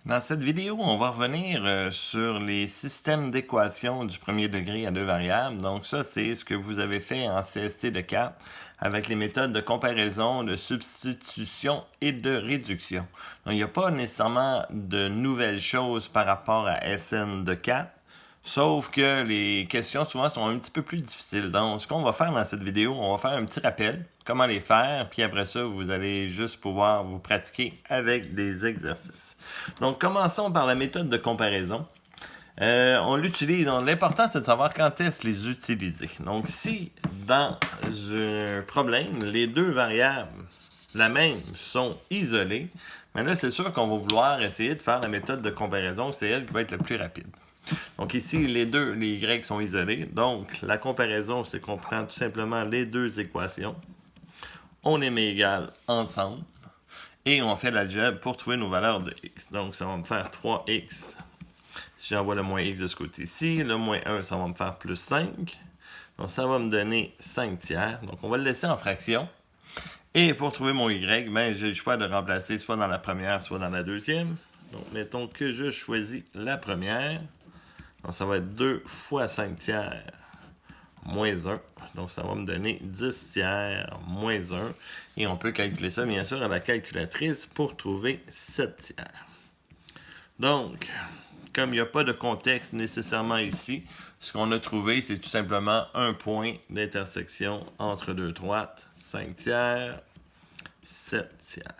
Dans cette vidéo, on va revenir sur les systèmes d'équations du premier degré à deux variables. Donc ça, c'est ce que vous avez fait en CST de 4 avec les méthodes de comparaison, de substitution et de réduction. Donc il n'y a pas nécessairement de nouvelles choses par rapport à SN de 4. Sauf que les questions souvent sont un petit peu plus difficiles. Donc, ce qu'on va faire dans cette vidéo, on va faire un petit rappel, comment les faire, puis après ça, vous allez juste pouvoir vous pratiquer avec des exercices. Donc, commençons par la méthode de comparaison. On l'utilise. Donc, l'important, c'est de savoir quand est-ce les utiliser. Donc, si dans un problème, les deux variables, la même, sont isolées, mais là, c'est sûr qu'on va vouloir essayer de faire la méthode de comparaison. C'est elle qui va être la plus rapide. Donc ici, les Y sont isolés. Donc, la comparaison, c'est qu'on prend tout simplement les deux équations. On les met égales ensemble. Et on fait l'algèbre pour trouver nos valeurs de x. Donc, ça va me faire 3x. Si j'envoie le moins x de ce côté-ci, le moins 1, ça va me faire plus 5. Donc, ça va me donner 5 tiers. Donc, on va le laisser en fraction. Et pour trouver mon y, ben, j'ai le choix de remplacer soit dans la première, soit dans la deuxième. Donc, mettons que je choisis la première. Donc, ça va être 2 fois 5 tiers moins 1. Donc, ça va me donner 10 tiers moins 1. Et on peut calculer ça, bien sûr, à la calculatrice pour trouver 7 tiers. Donc, comme il n'y a pas de contexte nécessairement ici, ce qu'on a trouvé, c'est tout simplement un point d'intersection entre deux droites. 5 tiers, 7 tiers.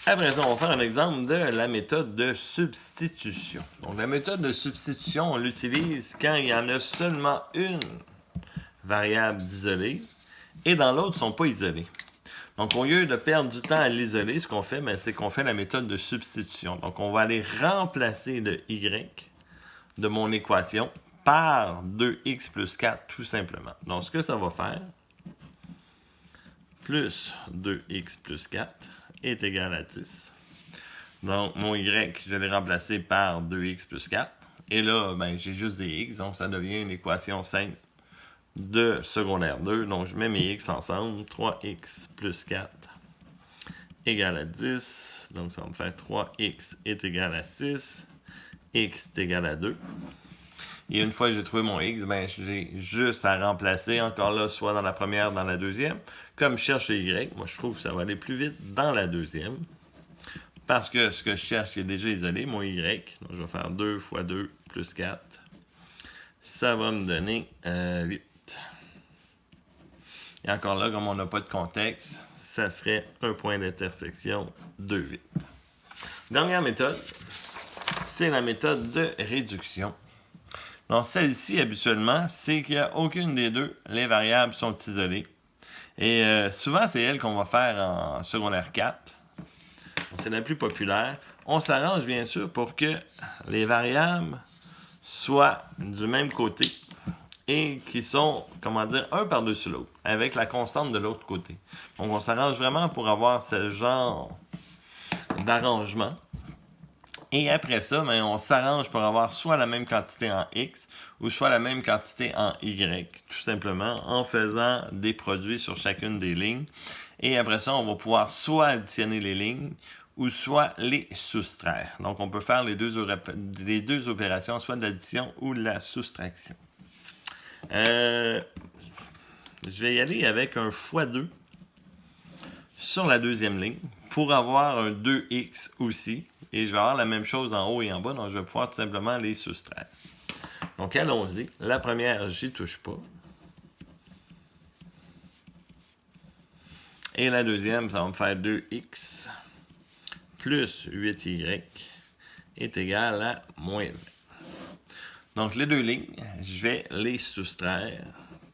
Après ça, on va faire un exemple de la méthode de substitution. Donc, la méthode de substitution, on l'utilise quand il y en a seulement une variable d'isolée et dans l'autre, ils ne sont pas isolés. Donc, au lieu de perdre du temps à l'isoler, ce qu'on fait, c'est qu'on fait la méthode de substitution. Donc, on va aller remplacer le y de mon équation par 2x plus 4, tout simplement. Donc, ce que ça va faire, plus 2x plus 4 est égal à 10. Donc, mon y, je l'ai remplacé par 2x plus 4. Et là, ben, j'ai juste des x, donc ça devient une équation simple de secondaire 2. Donc, je mets mes x ensemble. 3x plus 4 égale à 10. Donc, ça va me faire 3x est égal à 6. X est égal à 2. Et une fois que j'ai trouvé mon x, ben, j'ai juste à remplacer encore là, soit dans la première, dans la deuxième. Comme je cherche le y, moi je trouve que ça va aller plus vite dans la deuxième. Parce que ce que je cherche est déjà isolé, mon y. Donc je vais faire 2 fois 2 plus 4. Ça va me donner 8. Et encore là, comme on n'a pas de contexte, ça serait un point d'intersection de 8. Dernière méthode, c'est la méthode de réduction. Donc, celle-ci, habituellement, c'est qu'il n'y a aucune des deux. Les variables sont isolées. Et souvent, c'est elle qu'on va faire en secondaire 4. C'est la plus populaire. On s'arrange, bien sûr, pour que les variables soient du même côté et qui sont, comment dire, un par-dessus l'autre, avec la constante de l'autre côté. Donc, on s'arrange vraiment pour avoir ce genre d'arrangement. Et après ça, ben, on s'arrange pour avoir soit la même quantité en x ou soit la même quantité en y, tout simplement en faisant des produits sur chacune des lignes. Et après ça, on va pouvoir soit additionner les lignes ou soit les soustraire. Donc, on peut faire les deux opérations, soit de l'addition ou de la soustraction. Je vais y aller avec un x2 sur la deuxième ligne pour avoir un 2x aussi. Et je vais avoir la même chose en haut et en bas, donc je vais pouvoir tout simplement les soustraire. Donc allons-y. La première, j'y touche pas. Et la deuxième, ça va me faire 2x plus 8y est égal à moins 20. Donc les deux lignes, je vais les soustraire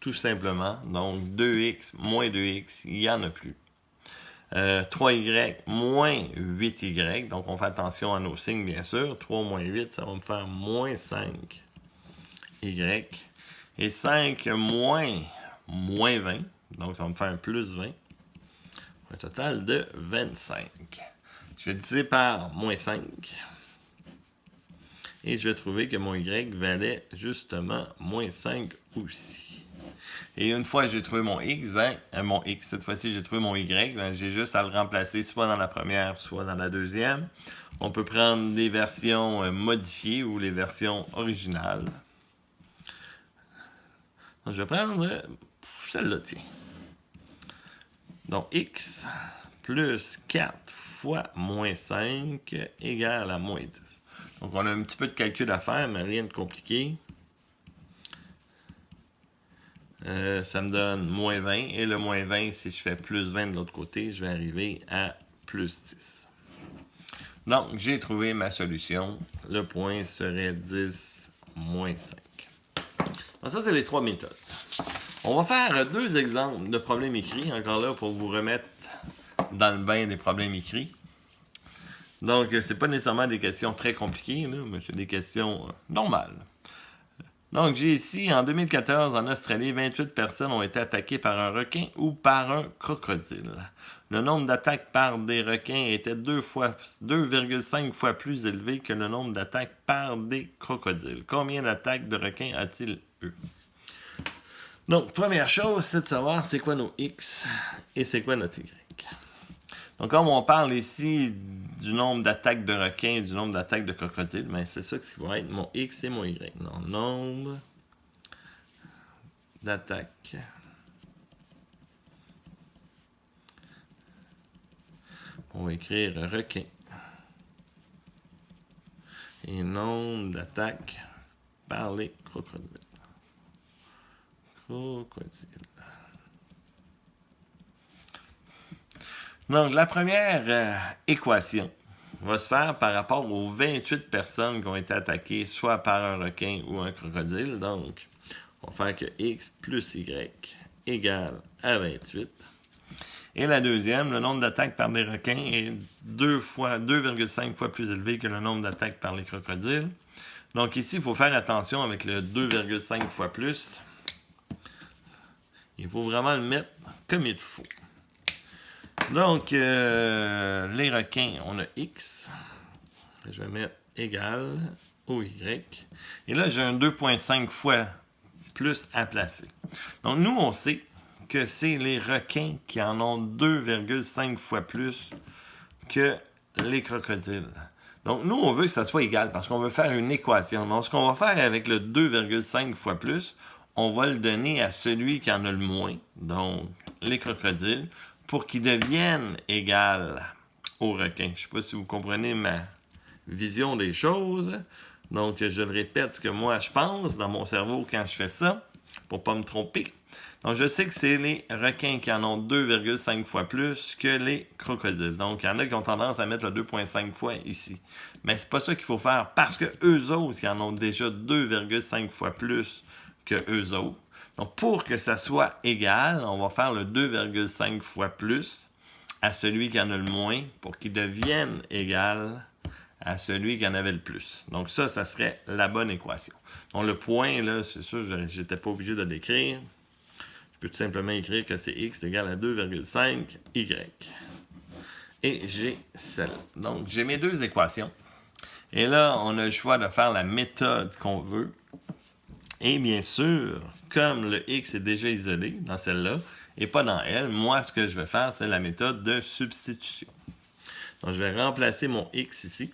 tout simplement. Donc 2x moins 2x, il n'y en a plus. 3y moins 8y. Donc, on fait attention à nos signes, bien sûr. 3 moins 8, ça va me faire moins 5y. Et 5 moins 20. Donc, ça va me faire plus 20. Un total de 25. Je vais diviser par moins 5. Et je vais trouver que mon y valait justement moins 5 aussi. Et une fois que j'ai trouvé mon X, mon X, cette fois-ci j'ai trouvé mon Y, j'ai juste à le remplacer soit dans la première, soit dans la deuxième. On peut prendre les versions modifiées ou les versions originales. Donc, je vais prendre celle-là, tiens. Donc, X plus 4 fois moins 5 égale à moins 10. Donc, on a un petit peu de calcul à faire, mais rien de compliqué. Ça me donne moins 20. Et le moins 20, si je fais plus 20 de l'autre côté, je vais arriver à plus 10. Donc, j'ai trouvé ma solution. Le point serait 10 moins 5. Donc, ça, c'est les 3 méthodes. On va faire 2 exemples de problèmes écrits, encore là, pour vous remettre dans le bain des problèmes écrits. Donc, c'est pas nécessairement des questions très compliquées, là, mais c'est des questions normales. Donc, j'ai ici, en 2014, en Australie, 28 personnes ont été attaquées par un requin ou par un crocodile. Le nombre d'attaques par des requins était 2,5 fois plus élevé que le nombre d'attaques par des crocodiles. Combien d'attaques de requins a-t-il eu? Donc, première chose, c'est de savoir c'est quoi nos X et c'est quoi notre Y. Donc, comme on parle ici du nombre d'attaques de requins et du nombre d'attaques de crocodiles, ben c'est ça qui va être mon X et mon Y. Donc, nombre d'attaques on va écrire requin et nombre d'attaques par les crocodiles. Donc, la première équation va se faire par rapport aux 28 personnes qui ont été attaquées soit par un requin ou un crocodile. Donc, on va faire que X plus Y égale à 28. Et la deuxième, le nombre d'attaques par des requins est 2,5 fois plus élevé que le nombre d'attaques par les crocodiles. Donc ici, il faut faire attention avec le 2,5 fois plus. Il faut vraiment le mettre comme il faut. Donc, les requins, on a X. Je vais mettre égal au Y. Et là, j'ai un 2,5 fois plus à placer. Donc, nous, on sait que c'est les requins qui en ont 2,5 fois plus que les crocodiles. Donc, nous, on veut que ça soit égal parce qu'on veut faire une équation. Donc, ce qu'on va faire avec le 2,5 fois plus, on va le donner à celui qui en a le moins, donc les crocodiles, pour qu'ils deviennent égal aux requins. Je ne sais pas si vous comprenez ma vision des choses. Donc, je le répète ce que moi je pense dans mon cerveau quand je fais ça, pour ne pas me tromper. Donc, je sais que c'est les requins qui en ont 2,5 fois plus que les crocodiles. Donc, il y en a qui ont tendance à mettre le 2,5 fois ici. Mais c'est pas ça qu'il faut faire parce que eux autres, ils en ont déjà 2,5 fois plus que eux autres. Donc, pour que ça soit égal, on va faire le 2,5 fois plus à celui qui en a le moins pour qu'il devienne égal à celui qui en avait le plus. Donc, ça serait la bonne équation. Donc, le point, là, c'est sûr, je n'étais pas obligé de l'écrire. Je peux tout simplement écrire que c'est X égale à 2,5 Y. Et j'ai celle-là. Donc, j'ai mes 2 équations. Et là, on a le choix de faire la méthode qu'on veut. Et bien sûr, comme le X est déjà isolé dans celle-là et pas dans elle, moi, ce que je vais faire, c'est la méthode de substitution. Donc, je vais remplacer mon X ici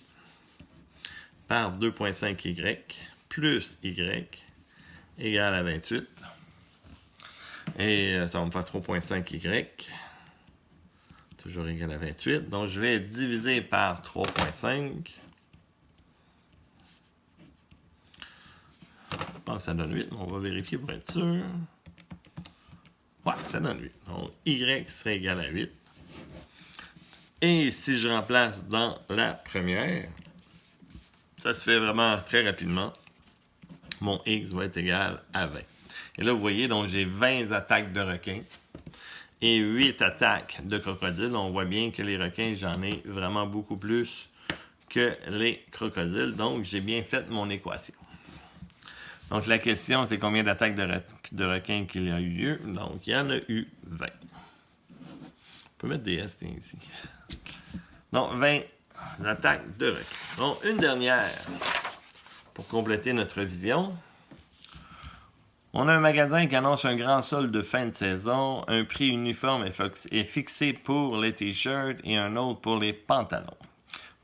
par 2,5Y plus Y égale à 28. Et ça va me faire 3,5Y. Toujours égal à 28. Donc, je vais diviser par 3,5. Je pense que ça donne 8. On va vérifier pour être sûr. Ouais, ça donne 8. Donc, Y serait égal à 8. Et si je remplace dans la première, ça se fait vraiment très rapidement. Mon X va être égal à 20. Et là, vous voyez, donc j'ai 20 attaques de requins et 8 attaques de crocodiles. On voit bien que les requins, j'en ai vraiment beaucoup plus que les crocodiles. Donc, j'ai bien fait mon équation. Donc, la question, c'est combien d'attaques de requins qu'il y a eu lieu. Donc, il y en a eu 20. On peut mettre des S ici. Donc, 20 attaques de requins. Donc, une dernière pour compléter notre vision. On a un magasin qui annonce un grand solde de fin de saison. Un prix uniforme est fixé pour les t-shirts et un autre pour les pantalons.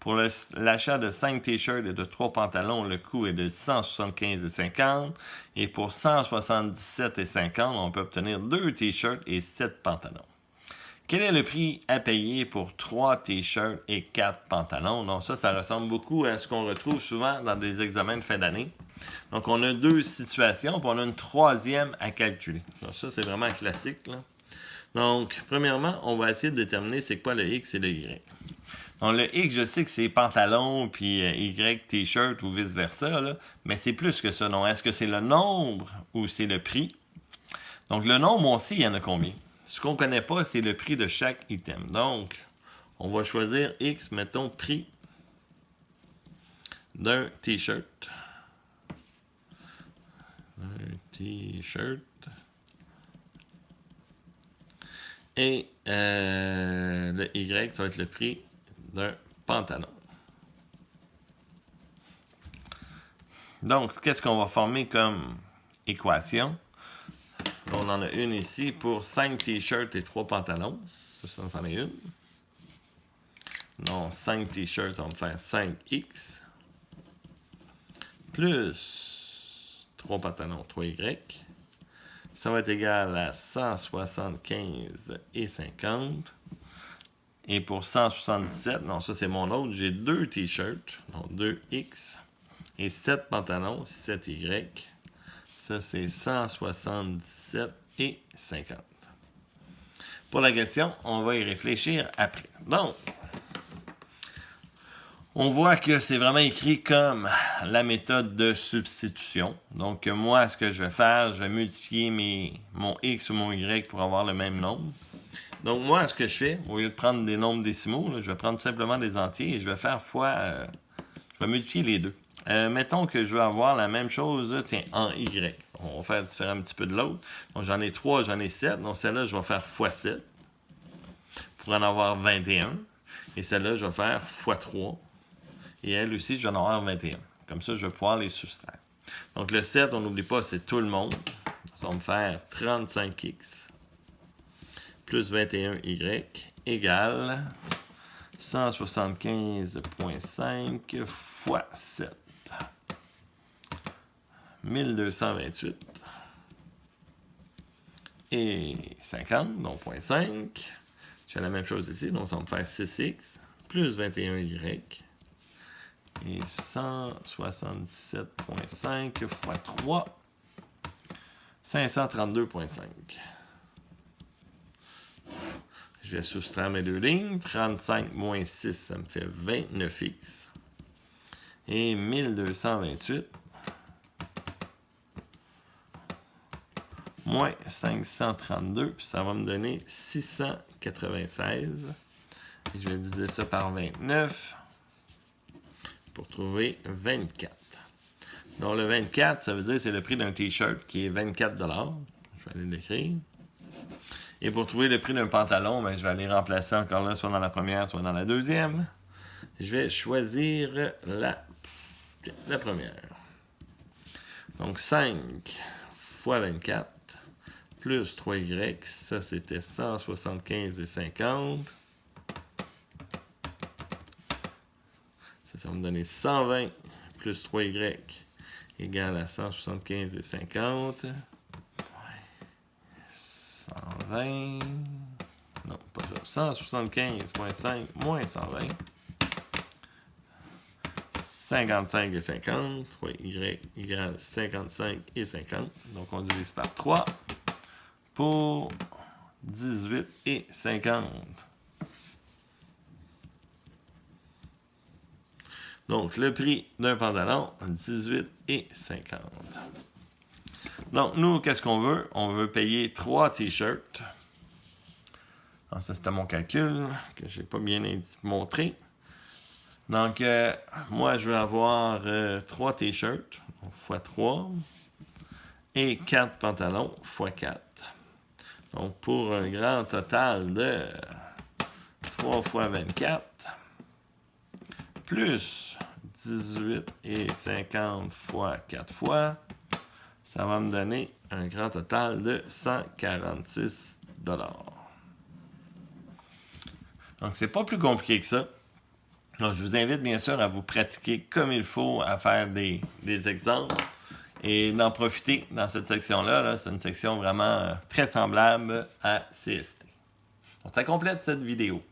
Pour l'achat de 5 t-shirts et de 3 pantalons, le coût est de 175,50. Et pour 177,50, on peut obtenir 2 t-shirts et 7 pantalons. Quel est le prix à payer pour 3 t-shirts et 4 pantalons? Donc ça ressemble beaucoup à ce qu'on retrouve souvent dans des examens de fin d'année. Donc on a 2 situations, puis on a une troisième à calculer. Donc ça, c'est vraiment classique, là. Donc, premièrement, on va essayer de déterminer c'est quoi le X et le Y. Donc le X, je sais que c'est pantalon, puis Y, t-shirt ou vice-versa, là, mais c'est plus que ça. Donc, est-ce que c'est le nombre ou c'est le prix? Donc le nombre aussi, il y en a combien? Ce qu'on ne connaît pas, c'est le prix de chaque item. Donc, on va choisir X, mettons prix d'un t-shirt. Un t-shirt. Et le Y, ça va être le prix d'un pantalon. Donc, qu'est-ce qu'on va former comme équation? On en a une ici pour 5 t-shirts et 3 pantalons. Ça en est une. Donc, 5 t-shirts, on va faire 5x. Plus 3 pantalons, 3y. Ça va être égal à 175,50. Et pour 177, non, ça c'est mon autre, j'ai 2 t-shirts, donc 2x. Et 7 pantalons, 7y. Ça, c'est 177,50. Pour la question, on va y réfléchir après. Donc, on voit que c'est vraiment écrit comme la méthode de substitution. Donc, moi, ce que je vais faire, je vais multiplier mon X ou mon Y pour avoir le même nombre. Donc, moi, ce que je fais, au lieu de prendre des nombres décimaux, là, je vais prendre tout simplement des entiers et je vais faire fois... je vais multiplier les deux. Mettons que je veux avoir la même chose, tiens, en Y. On va faire différent un petit peu de l'autre. Donc, j'en ai 3, j'en ai 7. Donc, celle-là, je vais faire x 7 pour en avoir 21. Et celle-là, je vais faire x 3. Et elle aussi, je vais en avoir 21. Comme ça, je vais pouvoir les soustraire. Donc, le 7, on n'oublie pas, c'est tout le monde. Ça va me faire 35x plus 21y égale 175,5 fois 7. 1228 et 50, donc 0.5. Je fais la même chose ici, donc ça va me faire 6x plus 21y et 177,5 fois 3, 532,5. Je vais soustraire mes deux lignes. 35 moins 6, ça me fait 29x. Et 1228 moins 532, puis ça va me donner 696. Et je vais diviser ça par 29 pour trouver 24. Donc le 24, ça veut dire que c'est le prix d'un t-shirt qui est 24 $. Je vais aller l'écrire. Et pour trouver le prix d'un pantalon, ben, je vais aller remplacer encore là, soit dans la première, soit dans la deuxième. Je vais choisir la première. Donc 5 fois 24 plus 3y, ça c'était 175,50. Ça va me donner 120 plus 3y égale à 175,50. 120. Non, pas ça. 175,5 moins 120. 55,50. 3y égale 55,50. Donc, on divise par 3 pour 18,50. Donc, le prix d'un pantalon, 18,50. Donc, nous, qu'est-ce qu'on veut? On veut payer 3 t-shirts. Alors, ça, c'était mon calcul que je n'ai pas bien montré. Donc, moi, je veux avoir 3 t-shirts, x 3, et 4 pantalons, x 4. Donc, pour un grand total de 3 fois 24, plus 18,50 fois 4 fois, Ça va me donner un grand total de 146 $. Donc, c'est pas plus compliqué que ça. Donc, je vous invite bien sûr à vous pratiquer comme il faut, à faire des exemples et d'en profiter dans cette section-là. Là. C'est une section vraiment très semblable à CST. Donc, ça complète cette vidéo.